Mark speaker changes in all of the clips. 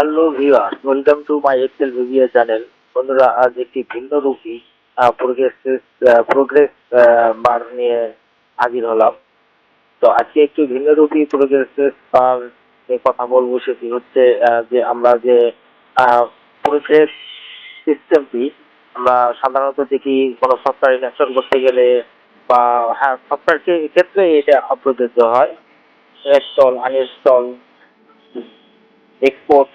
Speaker 1: Hello viewer, welcome to my Excel video channel. বন্ধুরা, আজ একটি ভিন্ন রূপী প্রোগ্রেস বার নিয়ে হাজির হলাম। তো আজকে একটু ভিন্ন রূপী প্রোগ্রেস বার নিয়ে কথা বলবো। সেটি হচ্ছে যে আমরা যে প্রোগ্রেস সিস্টেমটি আমরা সাধারণত দেখি কোনো সফটওয়্যার ইনস্টল করতে গেলে, বা হ্যাঁ, সফটওয়্যার ক্ষেত্রে এটা প্রযোজ্য হয়। ইনস্টল, আনইনস্টল, এক্সপোর্ট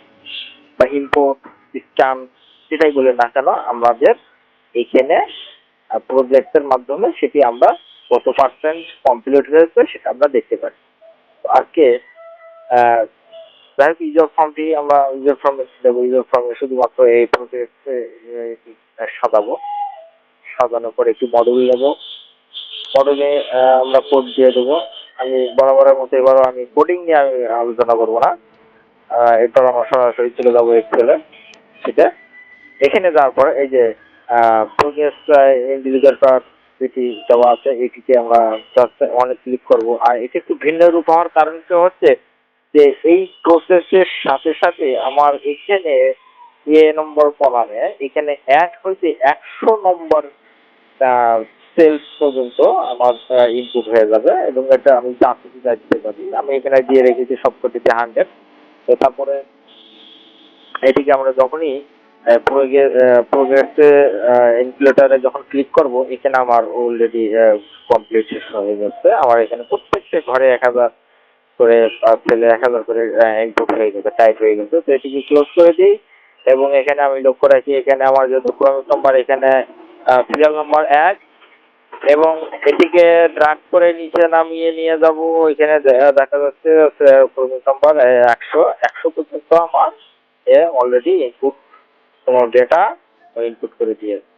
Speaker 1: বা ইম্পোর্ট, স্ক্যান, যেটাই বলে না কেন, আমাদের এখানে প্রজেক্টের মাধ্যমে সেটি আমরা কত পার্সেন্ট কমপ্লিট হয়েছে সেটা আমরা দেখতে পারি। তো আজকে যাই হোক, ইউজার ফর্মটি আমরা ইউজার ফর্মে দেবো। ইউজার ফর্মে শুধুমাত্র এই প্রজেক্টে সাজাবো। সাজানোর পরে একটি মডেল নেবো। মডেলে আমরা কোড দিয়ে দেবো। আমি বরাবরের মতো এবারও আমি কোডিং নিয়ে আমি আলোচনা করবো না। এরপর আমরা সরাসরি চলে যাবো এক্সেলে। সেটা এখানে যাওয়ার পর এই যে প্রোগ্রেস ইন্ডিভিজুয়াল পার্ট যেটি দেওয়া আছে, এটিকে আমরা জাস্ট অনেক ক্লিক করবো। আর এটি একটু ভিন্ন রূপ হওয়ার কারণটা হচ্ছে যে এই প্রসেসের সাথে সাথে আমার এখানে নম্বর কলামে এখানে অ্যাড হয়েছে 100 নম্বর সেলস পর্যন্ত আমার ইনপুট হয়ে যাবে, এবং এটা আমি যাতে দিতে পারি। আমি এখানে দিয়ে রেখেছি সবকটিতে 100। তো তারপরে এটিকে আমরা যখনই প্রোগ্রেসে ইনক্লুডারে যখন ক্লিক করব, এখানে আমার অলরেডি কমপ্লিট হয়ে যাচ্ছে। আমার এখানে প্রত্যেকটা ঘরে 1000 করে, ছেলে 1000 করে ইনপুট হয়ে গেছে, টাইপ হয়ে গেছে। তো এটিকে ক্লোজ করে দিই, এবং এখানে আমি লক্ষ্য রাখি এখানে আমার যেহেতু ক্রমিক নম্বর, এখানে সিরিয়াল নম্বর 1, এবং এটিকে ড্রাগ করে নিচে নামিয়ে নিয়ে যাব। এখানে দেখা যাচ্ছে ক্রমিক নম্বর 100 পর্যন্ত আমার অলরেডি ইনপুট তোমার ডেটা ইনপুট করে দিয়েছে।